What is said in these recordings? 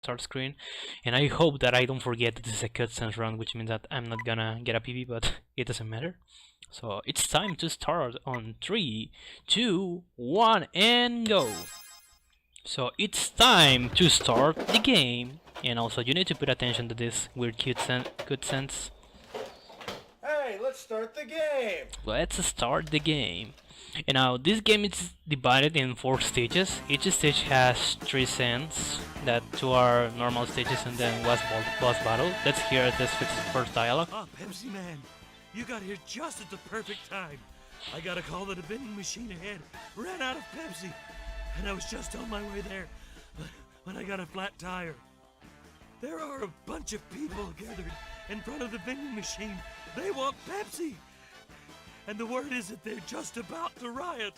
start screen, and I hope that I don't forget that this is a cutscenes run, which means that I'm not gonna get a PB, but it doesn't matter. So it's time to start on 3, 2, 1, and go. So it's time to start the game, and also you need to put attention to this weird cutscenes. Hey, let's start the game! Let's start the game. And now this game is divided in 4 stages. Each stage has 3 scenes, that 2 are normal stages and then boss battle. Let's hear this first dialogue. Ah, Pepsiman, you got here just at the perfect time. I got a call that a vending machine ahead ran out of Pepsi, and I was just on my way there when I got a flat tire. There are a bunch of people gathered in front of the vending machine. They want Pepsi, and the word is that they're just about to riot.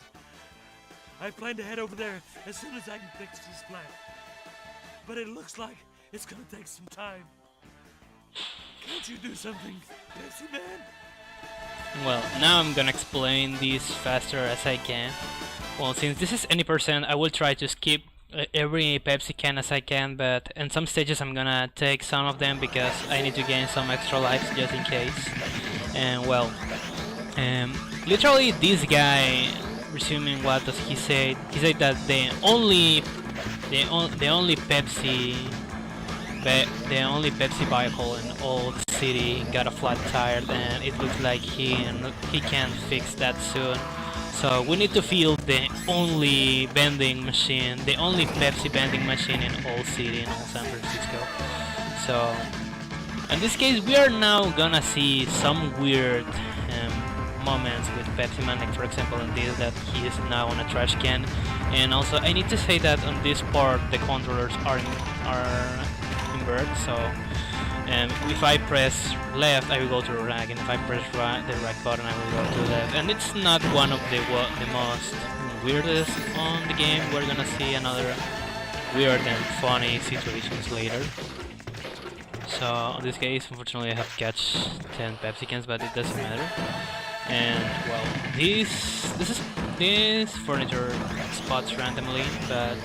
I plan to head over there as soon as I can fix this flat, but it looks like it's gonna take some time. Can't you do something, Pepsi Man? Well, now I'm gonna explain this faster as I can. Well, since this is any percent, I will try to skip every Pepsi can as I can, but in some stages I'm gonna take some of them because I need to gain some extra lives just in case. And well, literally this guy, resuming what does he say? He said that the only Pepsi vehicle in all the city got a flat tire, and it looks like he can't fix that soon. So we need to fill the only vending machine, the only Pepsi vending machine in all city, in all San Francisco. So in this case, we are now gonna see some weird moments with Pepsiman, like for example in this, that he is now on a trash can. And also I need to say that on this part the controllers are inverted, so if I press left I will go to the right, and if I press right, the right button, I will go to the left. And it's not one of the most weirdest on the game. We're gonna see another weird and funny situations later. So in this case, unfortunately I have catch 10 Pepsi cans, but it doesn't matter. And well, this furniture spots randomly, but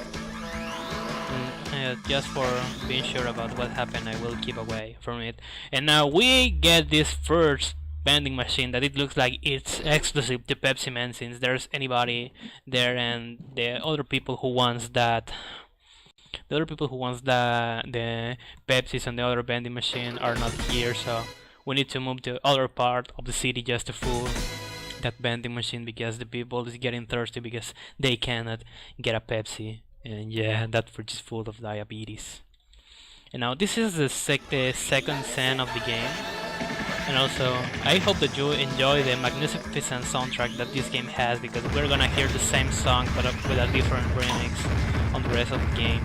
just for being sure about what happened, I will keep away from it. And now we get this first vending machine that it looks like it's exclusive to Pepsiman, since there's anybody there, and the other people who wants that. The other people who wants the Pepsis and the other vending machine are not here, so we need to move to other part of the city just to fool that vending machine, because the people is getting thirsty because they cannot get a Pepsi. And yeah, that fridge is full of diabetes. And now this is the second scene of the game. And also, I hope that you enjoy the magnificent soundtrack that this game has, because we're gonna hear the same song but with a different remix on the rest of the game.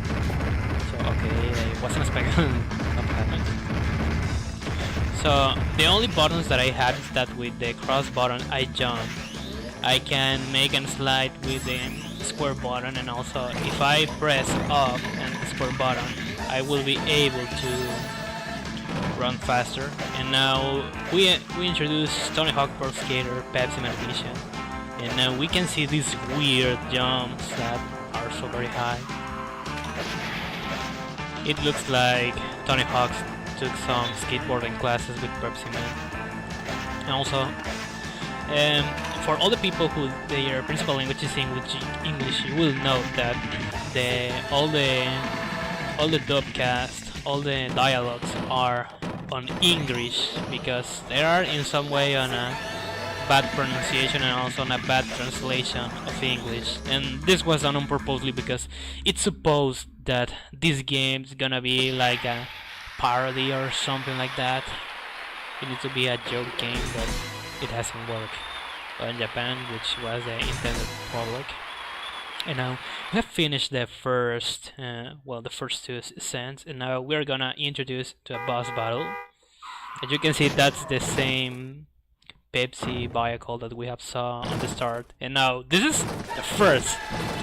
So okay, I wasn't expecting that to happen. So the only buttons that I have is that with the cross button I jump. I can make and slide with the square button, and also if I press up and the square button I will be able to run faster. And now we introduce Tony Hawk Pro Skater Pepsiman Vision, and now we can see these weird jumps that are so very high. It looks like Tony Hawk took some skateboarding classes with Pepsiman. And also for all the people who their principal language is English, you will note that all the dubcast, all the dialogues are on English, because they are in some way on a bad pronunciation and also on a bad translation of English. And this was done on purposely because it's supposed that this game is gonna be like a parody or something like that. It needs to be a joke game, but it hasn't worked in Japan, which was the intended public. And now we have finished the first, the first 2 scenes, and now we're gonna introduce to a boss battle. As you can see, that's the same Pepsi vehicle that we have saw on the start. And now this is the first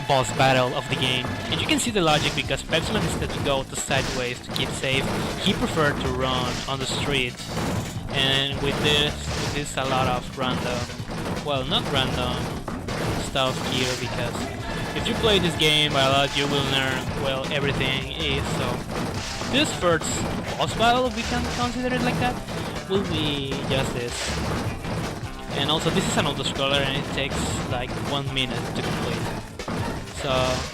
boss battle of the game. And you can see the logic, because Pepsiman, instead to go the sideways to keep safe, he preferred to run on the streets. And with this a lot of random, well, not random stuff here, because if you play this game by a lot, you will learn, well, everything is so this first boss battle, if we can consider it like that, will be just this. And also this is an auto-scroller and it takes like 1 minute to complete. So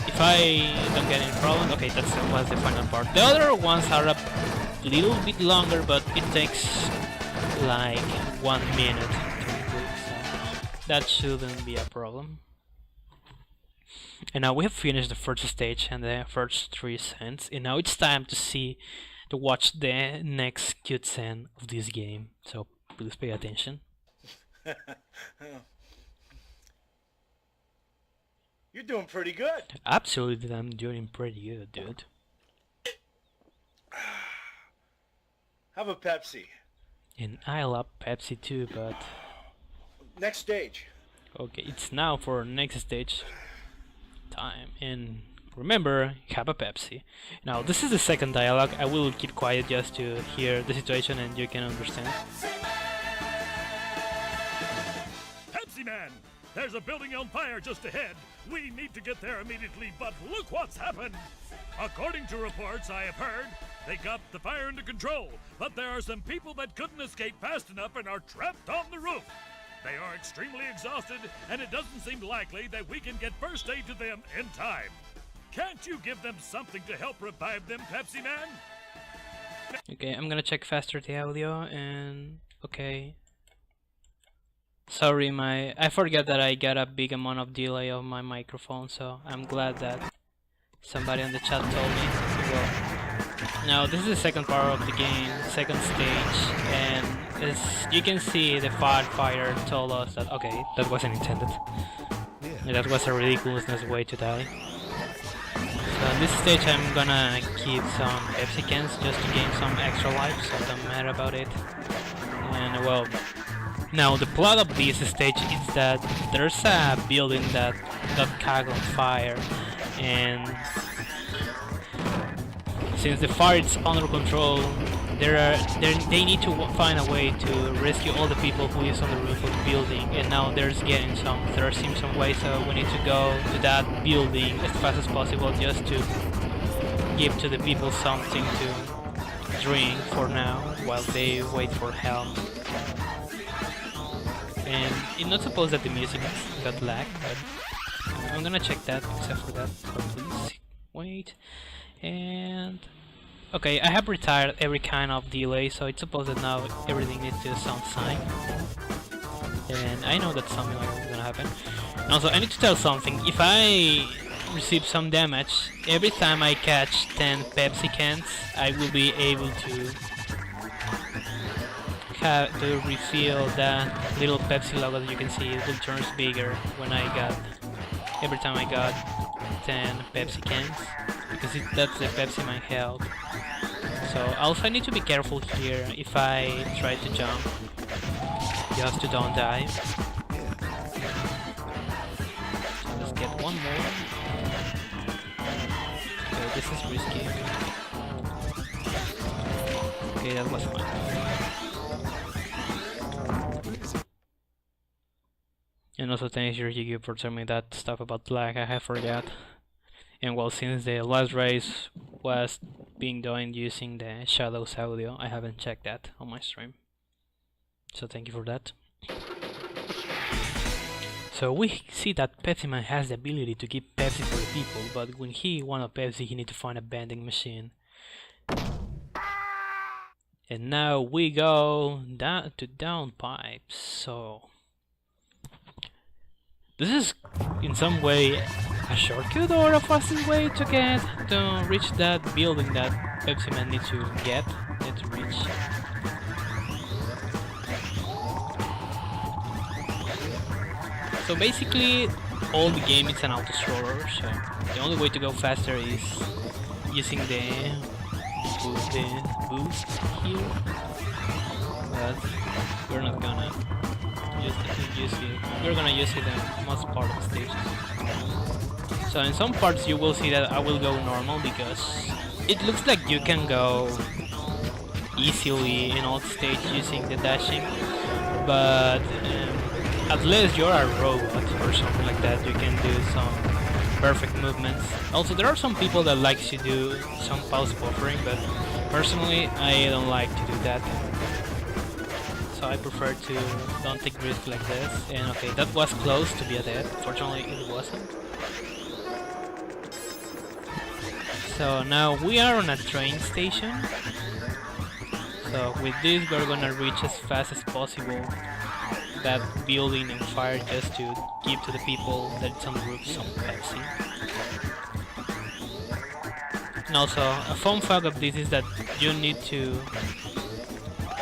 if I don't get any problem, okay, that was the final part. The other ones are a little bit longer, but it takes like 1 minute to complete, so that shouldn't be a problem. And now we have finished the first stage and the first 3 scenes, and now it's time to watch the next cutscene of this game. So please pay attention. You're doing pretty good. Absolutely, I'm doing pretty good, dude. Have a Pepsi. And I love Pepsi too, but Next stage. okay, it's now for next stage time. And remember, have a Pepsi. Now, this is the second dialogue. I will keep quiet just to hear the situation and you can understand. Pepsiman! There's a building on fire just ahead. We need to get there immediately, but look what's happened! According to reports I have heard, they got the fire under control, but there are some people that couldn't escape fast enough and are trapped on the roof. They are extremely exhausted, and it doesn't seem likely that we can get first aid to them in time. Can't you give them something to help revive them, Pepsiman? Okay, I'm gonna check faster the audio and okay. Sorry, I forgot that I got a big amount of delay on my microphone, so I'm glad that somebody on the chat told me. Well, now this is the second part of the game, second stage, and as you can see, the firefighter told us that okay, that wasn't intended. That was a ridiculousness way to die. So in this stage, I'm gonna keep some Pepsi cans just to gain some extra life, so don't matter about it. And well. Now the plot of this stage is that there's a building that got caught on fire, and since the fire is under control, they need to find a way to rescue all the people who is on the roof of the building, and now there seems some way, so we need to go to that building as fast as possible just to give to the people something to drink for now while they wait for help. And it's not supposed that the music got lag, but I'm gonna check that except for that, so please wait. And okay, I have retired every kind of delay, so it's supposed that now everything needs to sound fine. And I know that something like that is gonna happen. And also, I need to tell something. If I receive some damage, every time I catch 10 Pepsi cans, I will be able to refill that little Pepsi logo that you can see. It will turn bigger when every time I got 10 Pepsi cans, because that's the Pepsiman health. So also I need to be careful here if I try to jump, just to don't die. So let's get one more. Okay, this is risky. Okay, that was fine. And also thanks Yurigi for telling me that stuff about lag, I have forgot. And well, since the last race was being done using the Shadows audio, I haven't checked that on my stream. So thank you for that. So we see that Pepsiman has the ability to give Pepsi for the people, but when he wants a Pepsi, he needs to find a vending machine. And now we go down to downpipes. So this is in some way a shortcut or a fastest way to reach that building that Pepsiman needs to reach. So basically, all the game is an auto-scroller, so the only way to go faster is using the boost here, but we're not gonna use it. We're gonna use it in most part of the stages. So in some parts you will see that I will go normal because it looks like you can go easily in all stages using the dashing, but unless you're a robot or something like that, you can do some perfect movements. Also, there are some people that like to do some pause buffering, but personally, I don't like to do that. So I prefer to don't take risks like this. And okay, that was close to be a death. Fortunately, it wasn't. So now we are on a train station. So with this, we're gonna reach as fast as possible that building and fire just to give to the people that's on the roof some Pepsi. And also, a fun fact of this is that you need to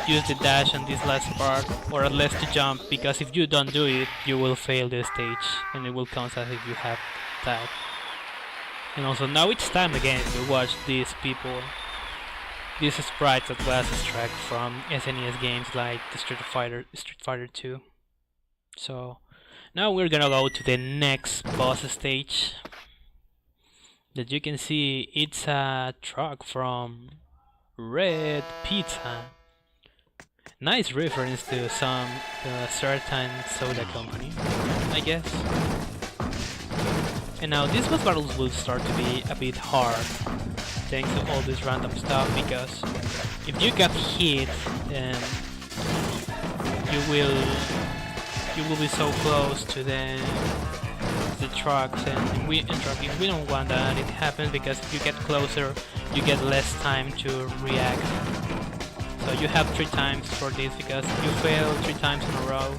use the dash on this last part, or at least to jump, because if you don't do it, you will fail the stage, and it will count as if you have died. And also, now it's time again to watch these people, these sprites that was extracted from SNES games like the Street Fighter 2. So now we're gonna go to the next boss stage. That you can see, it's a truck from Red Pizza. Nice reference to some certain soda company, I guess. And now these boss battles will start to be a bit hard, thanks to all this random stuff, because if you get hit, you will be so close to the trucks, and we don't want that it happens, because if you get closer, you get less time to react. So you have 3 times for this, because if you fail 3 times in a row,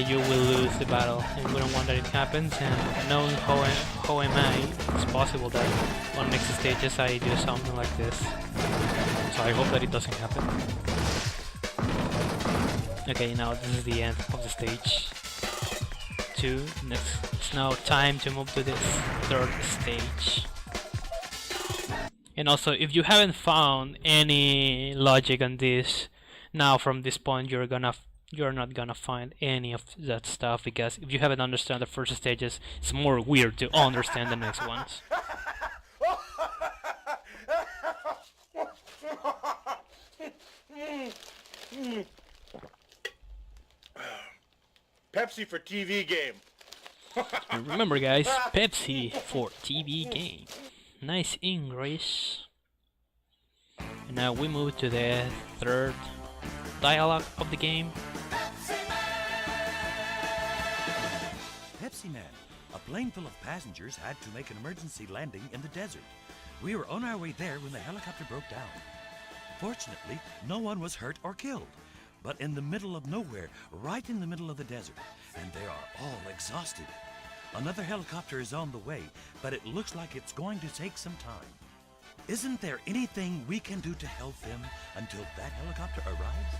you will lose the battle, and we don't want that it happens. And knowing how am I, it's possible that on next stages I do something like this. So I hope that it doesn't happen. Okay, now this is the end of the stage 2. It's now time to move to this 3rd stage. And also, if you haven't found any logic on this, now from this point you're not gonna find any of that stuff, because if you haven't understood the first stages, it's more weird to understand the next ones. Pepsi for TV game. And remember guys, Pepsi for TV game. Nice English. And now we move to the 3rd dialogue of the game. Pepsiman, a plane full of passengers had to make an emergency landing in the desert. We were on our way there when the helicopter broke down. Fortunately, no one was hurt or killed. But in the middle of nowhere, right in the middle of the desert, and they are all exhausted. Another helicopter is on the way, but it looks like it's going to take some time. Isn't there anything we can do to help them until that helicopter arrives?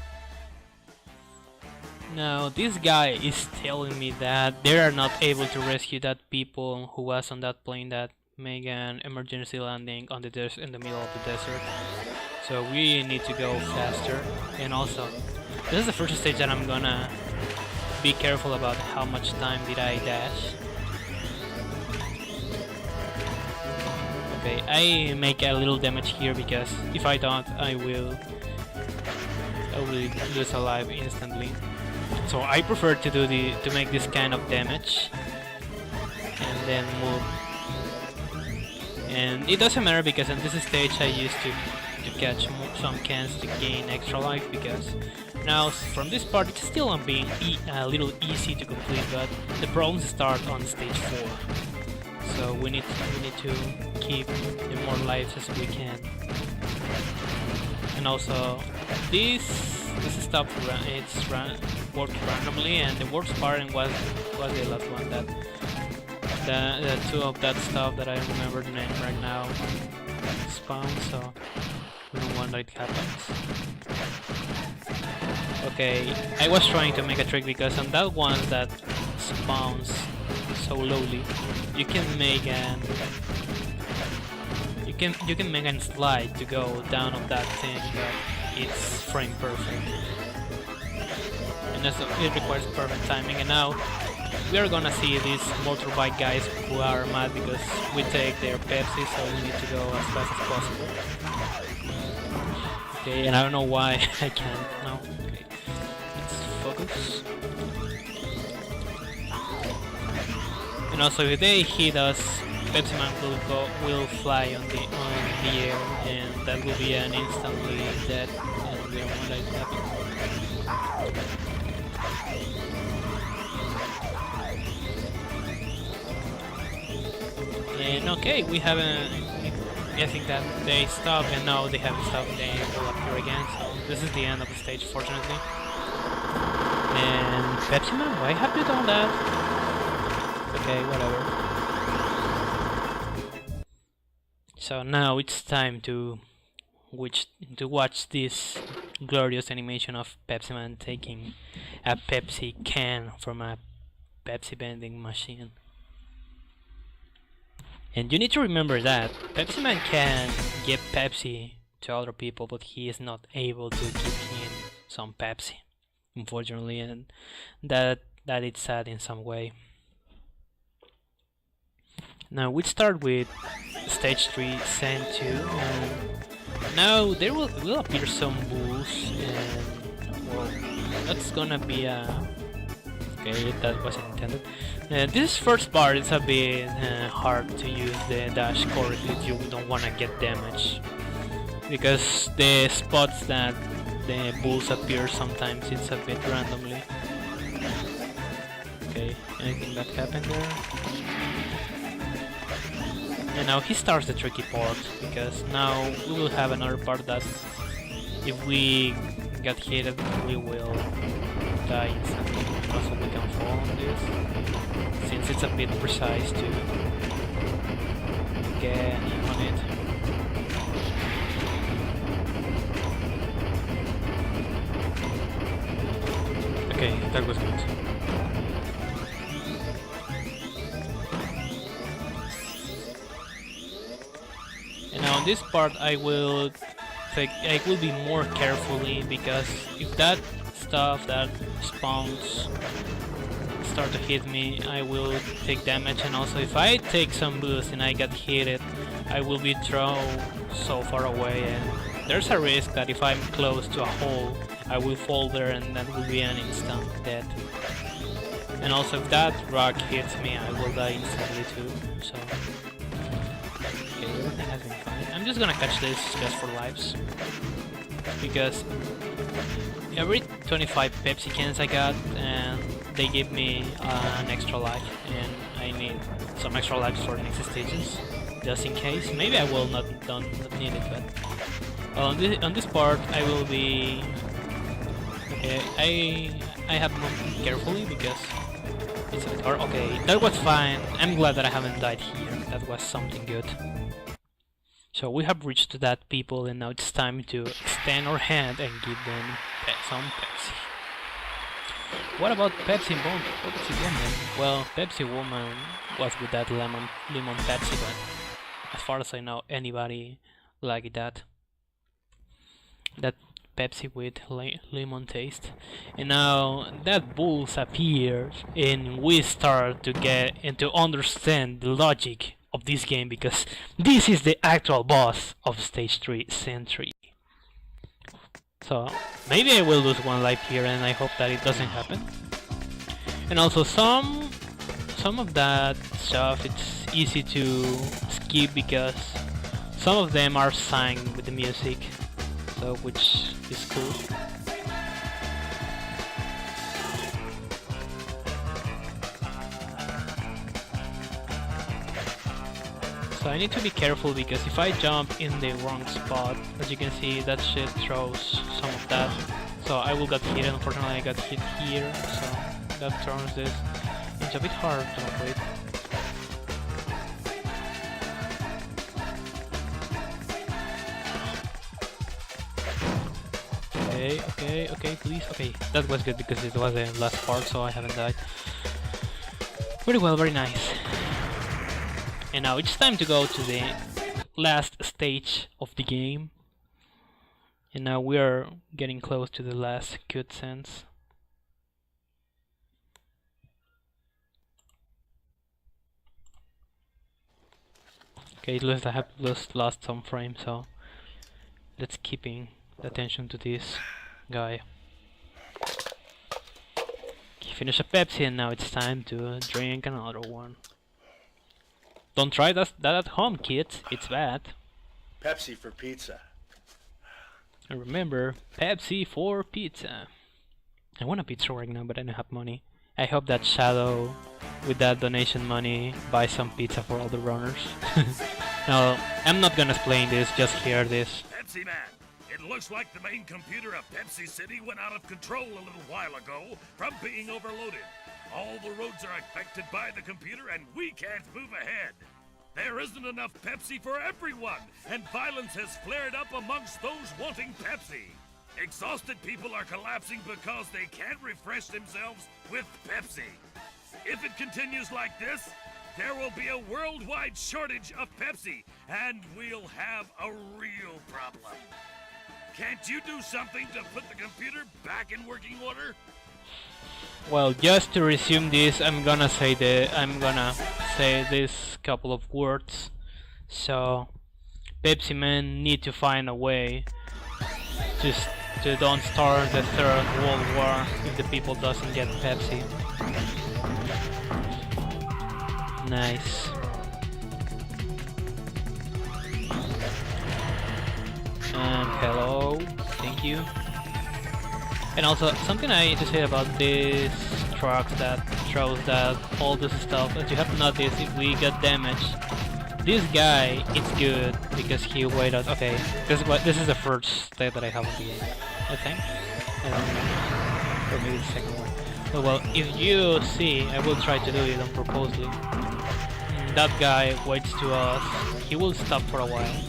Now this guy is telling me that they are not able to rescue that people who was on that plane that made an emergency landing on the in the middle of the desert. So we need to go faster. And also, this is the first stage that I'm gonna be careful about how much time did I dash. Okay, I make a little damage here, because if I don't, I will lose a life instantly. So I prefer to make this kind of damage and then move. And it doesn't matter, because in this stage I used to catch some cans to gain extra life, because now from this part it's still on being a little easy to complete, but the problems start on stage 4. So we need to keep the more lives as we can. And also this stuff works randomly, and the worst part was the last one, that the 2 of that stuff that I remember the name right now spawn, so we don't want that it happens. Okay, I was trying to make a trick, because on that one that spawns so lowly, you can make an slide to go down of that thing, but it's frame perfect, and it requires perfect timing. And now we are gonna see these motorbike guys who are mad because we take their Pepsi, so we need to go as fast as possible. Okay, and I don't know why I can't now. Okay, let's focus. And also, if they hit us, Pepsiman will fly on the air, and that will be an instantly dead, and we don't want that to happen. And okay, we haven't. Guessing that they stop, and now they haven't stopped. They will appear again. So this is the end of the stage, fortunately. And Pepsiman, why have you done that? Okay, whatever. So now it's time to watch this glorious animation of Pepsiman taking a Pepsi can from a Pepsi vending machine. And you need to remember that Pepsiman can give Pepsi to other people, but he is not able to give him some Pepsi, unfortunately, and that is sad in some way. Now we start with stage 3, Scene 2, and now there will appear some bulls, and well, that's gonna be a... Okay, that wasn't intended. This first part is a bit hard to use the dash correctly if you don't want to get damaged, because the spots that the bulls appear sometimes it's a bit randomly. Okay, anything that happened there? And now he starts the tricky part, because now we will have another part that if we get hit we will die instantly. Also we can fall on this, since it's a bit precise to get on it. Okay, that was good. And now on this part I will be more carefully, because if that stuff that spawns start to hit me, I will take damage, and also if I take some boost and I get hit, I will be thrown so far away, and there's a risk that if I'm close to a hole I will fall there, and that will be an instant death. And also if that rock hits me I will die instantly too, so okay, everything has been fine. I'm just gonna catch this just for lives, because every 25 Pepsi cans I got, and they give me an extra life, and I need some extra lives for the next stages, just in case. Maybe I will not need it, but well, on this part I will be... Okay, I have to move carefully because it's a bit hard. Okay, that was fine. I'm glad that I haven't died here. That was something good. So we have reached that people, and now it's time to extend our hand and give them some Pepsi. What about Pepsi Woman? Well, Pepsi Woman was with that lemon Pepsi, but as far as I know, anybody like that Pepsi with lemon taste. And now that bulls appears, and we start to get and to understand the logic of this game, because this is the actual boss of stage 3, Scene 3. So maybe I will lose one life here, and I hope that it doesn't happen. And also some of that stuff it's easy to skip, because some of them are sang with the music, so which is cool. So I need to be careful, because if I jump in the wrong spot, as you can see, that shit throws some of that. So I will get hit, unfortunately I got hit here, so that turns this into a bit hard to avoid. Okay, please, okay, that was good because it was the last part, so I haven't died. Very well, very nice. And now it's time to go to the last stage of the game. And now we are getting close to the last cutscenes. Okay, it looks like I have lost some frames, so let's keeping attention to this guy. Finish a Pepsi, and now it's time to drink another one. Don't try that at home, kids. It's bad. Pepsi for pizza. And remember, Pepsi for pizza. I want a pizza right now, but I don't have money. I hope that Shadow, with that donation money, buys some pizza for all the runners. No, I'm not gonna explain this, just hear this. Pepsiman, it looks like the main computer of Pepsi City went out of control a little while ago from being overloaded. All the roads are affected by the computer and we can't move ahead. There isn't enough Pepsi for everyone, and violence has flared up amongst those wanting Pepsi. Exhausted people are collapsing because they can't refresh themselves with Pepsi. If it continues like this, there will be a worldwide shortage of Pepsi, and we'll have a real problem. Can't you do something to put the computer back in working order? Well, just to resume this, I'm gonna say this couple of words. So, Pepsiman need to find a way to don't start the Third World War if the people doesn't get Pepsi. Nice. And hello, thank you. And also, something I need to say about this truck that shows that all this stuff, as you have noticed, if we get damaged, this guy, it's good because he waited. Okay, this is the first step that I have on the game, I think. Or maybe the second one. Oh, well, if you see, I will try to do it on purposely. That guy waits to us. He will stop for a while.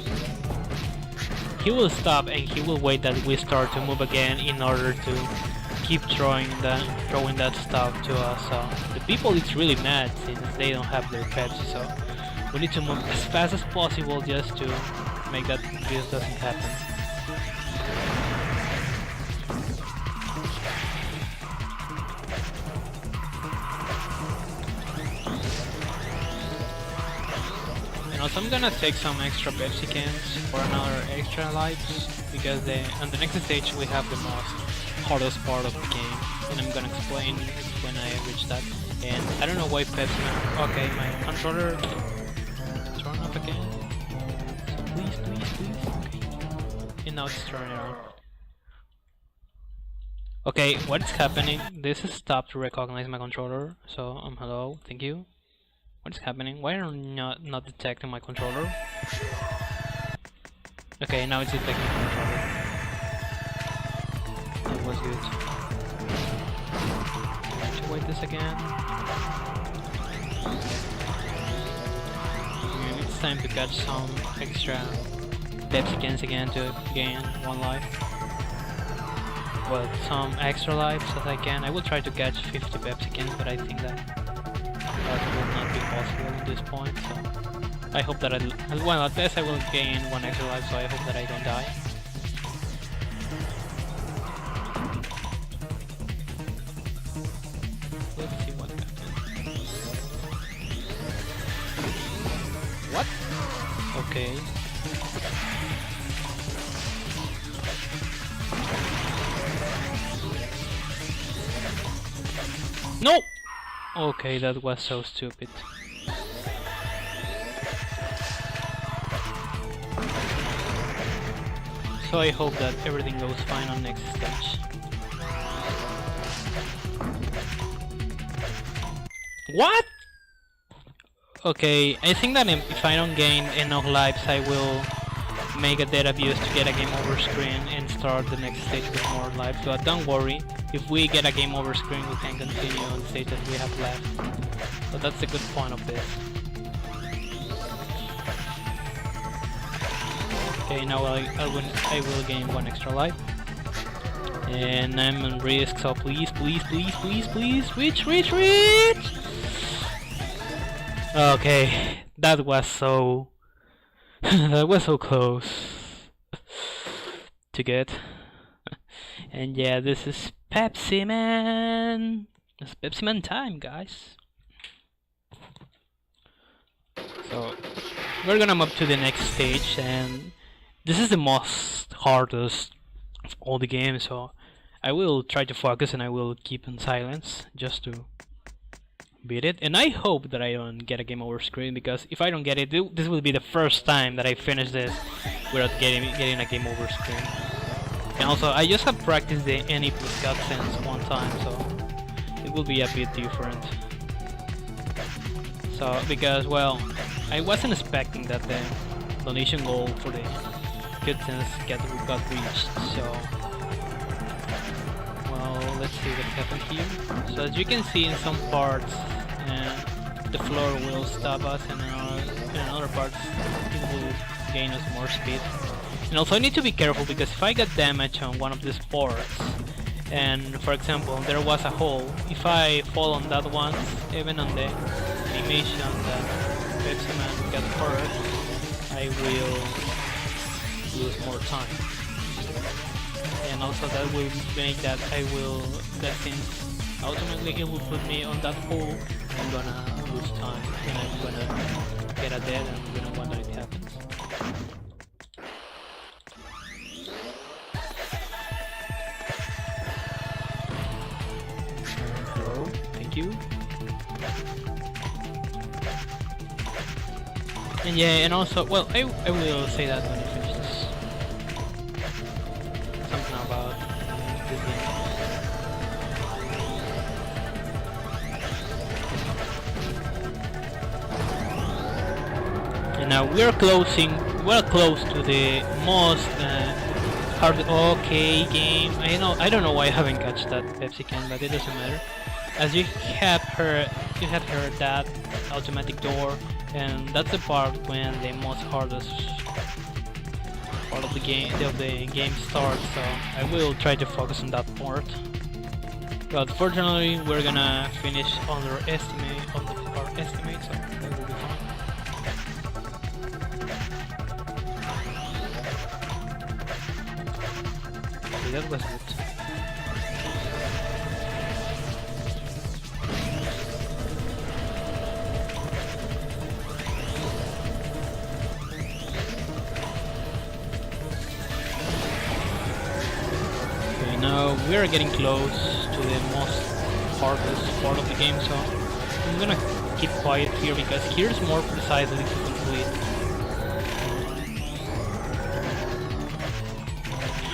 He will stop and he will wait that we start to move again in order to keep throwing that stuff to us. So the people is really mad since they don't have their Pepsi. So we need to move as fast as possible just to make that this doesn't happen. And also I'm gonna take some extra Pepsi cans for another extra lives, because on the next stage we have the most hardest part of the game, and I'm gonna explain when I reach that. And I don't know why Pepsi. Okay, my controller turn off again. So please. Okay. And now it's turning on. Okay, what's happening? This has stopped to recognize my controller. So hello, thank you. What's happening? Why are you not detecting my controller? Okay, now it's detecting my controller. That was good. Let's wait this again. It's time to catch some extra Pepsi cans again to gain one life. Well, some extra lives as I can. I will try to catch 50 Pepsi cans, but I think that will not be possible at this point, so I hope that well, at least I will gain one extra life, so I hope that I don't die. Let's see what happens. What? Okay. No! Okay, that was so stupid. So I hope that everything goes fine on next stage. What? Okay, I think that if I don't gain enough lives, I will make a data abuse to get a game over screen and start the next stage with more lives. So don't worry, if we get a game over screen, we can continue on the stage that we have left. So that's the good point of this. Okay, now I will gain one extra life. And I'm on risk, so please, reach! Okay, that was so that was so close to get. And yeah, this is Pepsiman. It's Pepsiman time, guys. So we're gonna move to the next stage, and this is the most hardest of all the games, so I will try to focus and I will keep in silence just to beat it, and I hope that I don't get a game over screen, because if I don't get it, this will be the first time that I finish this without getting a game over screen. And also, I just have practiced the NE plus Custcenes one time, so it will be a bit different. So, because, well, I wasn't expecting that the donation goal for the Custcenes got reached, so... Well, let's see what happened here. So as you can see, in some parts the floor will stop us, and in other parts it will gain us more speed. And also I need to be careful, because if I get damage on one of these ports, and for example there was a hole, if I fall on that one, even on the animation that Pepsiman got hurt, I will lose more time. And also that will make that since ultimately it will put me on that hole, I'm gonna lose time, and I'm gonna get a dead, and we don't want that it happens. Hello, thank you. And yeah, and also, well, I will say that when I finish this. Something about this game. And now we're close to the most hard. Okay, game. I don't know why I haven't catched that Pepsi can, but it doesn't matter. As you have heard that automatic door, and that's the part when the most hardest part of the game starts. So I will try to focus on that part. But fortunately, we're gonna finish under our estimate, so that will be fine. Okay, that was good. Now we are getting close to the most hardest part of the game, so I'm gonna keep quiet here, because here's more precisely to complete.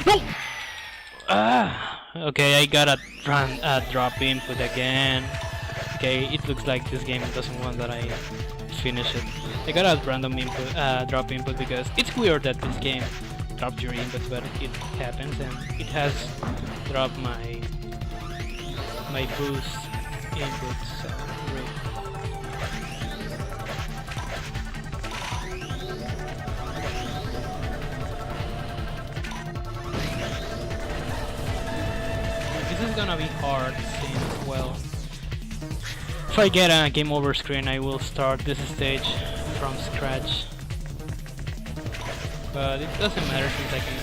No! Okay, I got a drop input again. Okay, it looks like this game doesn't want that I finish it. I got a random input, drop input, because it's weird that this game dropped your inputs, but it happens, and it has dropped my boost inputs, so great. This is gonna be hard, since, well, if I get a game over screen, I will start this stage from scratch. But it doesn't matter, since I can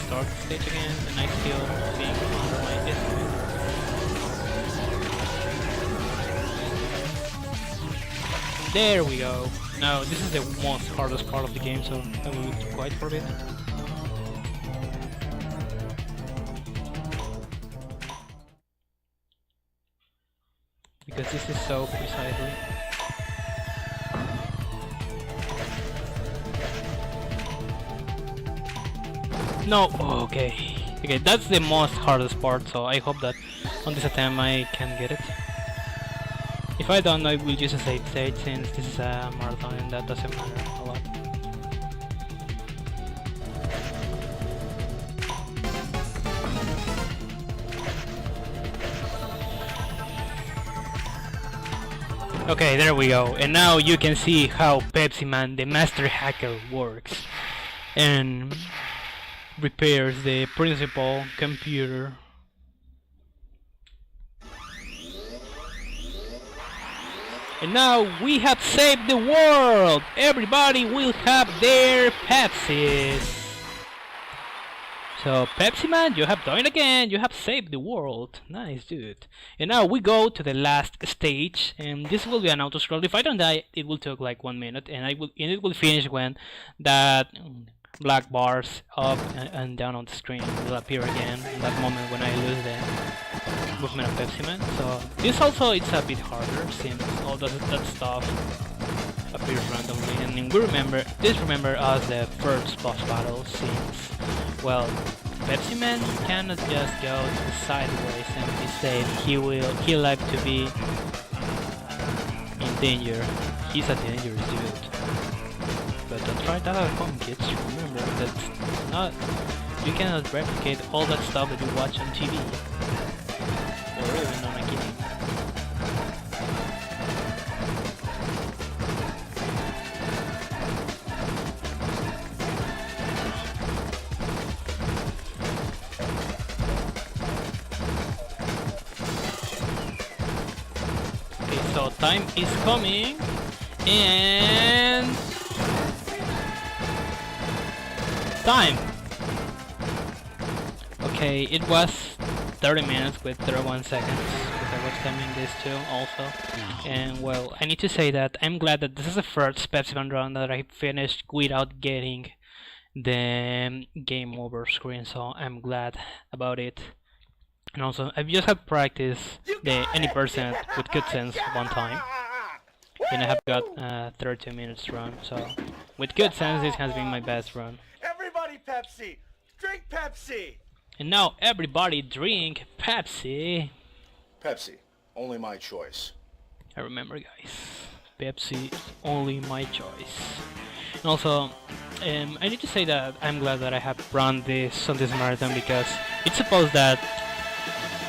start the stage again, and I still being under my estimate. There we go. Now this is the most hardest part of the game, so I will be quiet for a bit. Because this is so precisely. No, okay. Okay, that's the most hardest part, so I hope that on this attempt I can get it. If I don't, I will use a save stage, since this is a marathon and that doesn't matter a lot. Okay, there we go. And now you can see how Pepsiman, the master hacker, works and repairs the principal computer. And now we have saved the world! Everybody will have their Pepsis! So, Pepsiman, you have done it again! You have saved the world! Nice, dude. And now we go to the last stage, and this will be an auto-scroll. If I don't die, it will take like 1 minute, and it will finish when that black bars up and down on the screen will appear again in that moment when I lose the movement of Pepsiman. So this also it's a bit harder since all that stuff appears randomly, and we remember as the first boss battle since, well, Pepsiman cannot just go to the sideways and be safe. He like to be in danger. He's a dangerous dude. But don't try that at home, kids. Remember that you cannot replicate all that stuff that you watch on TV or even on a game. Okay, so time is coming, and time! Okay, it was 30 minutes with 31 seconds, because I was timing this too also. And well, I need to say that I'm glad that this is the first Pepsiman run that I finished without getting the game over screen, so I'm glad about it. And also, I've just had practice the any percent with Custcenes one time, and I have got 32 minutes run, so with Custcenes this has been my best run. Everybody Pepsi! Drink Pepsi! And now everybody drink Pepsi. Pepsi, only my choice. I remember, guys, Pepsi is only my choice. And also, I need to say that I'm glad that I have run this on this marathon, because it's supposed that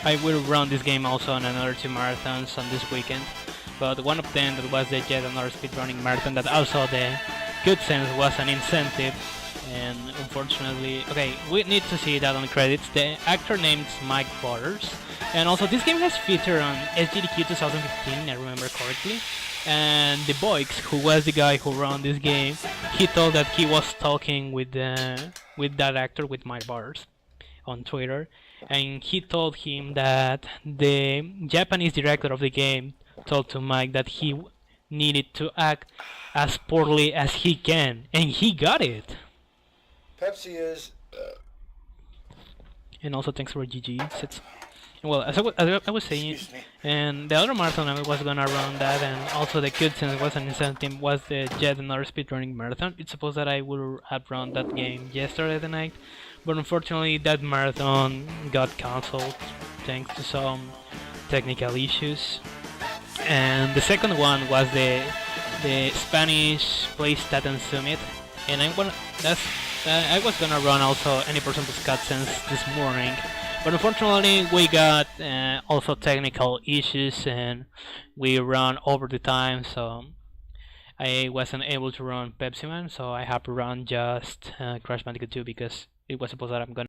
I will run this game also on another 2 marathons on this weekend. But one of them that was the Jet and speedrunning marathon, that also the Custcenes was an incentive. And unfortunately, okay, we need to see that on the credits. The actor named is Mike Waters, and also this game has featured on SGDQ 2015, I remember correctly. And the Boix, who was the guy who ran this game, he told that he was talking with that actor, with Mike Waters, on Twitter, and he told him that the Japanese director of the game told to Mike that he needed to act as poorly as he can, and he got it. Pepsi is... And also thanks for GG. Well, as I was saying, and the other marathon I was gonna run that, and also the Custcenes was an incentive, was the Jet and speedrunning marathon. It's supposed that I would have run that game yesterday the night, but unfortunately that marathon got cancelled thanks to some technical issues. And the second one was the Spanish PlayStation Summit, and I was gonna run also any percent of Custcenes this morning, but unfortunately we got also technical issues and we ran over the time, so I wasn't able to run Pepsiman, so I have to run just Crash Bandicoot 2, because it was supposed that I'm gonna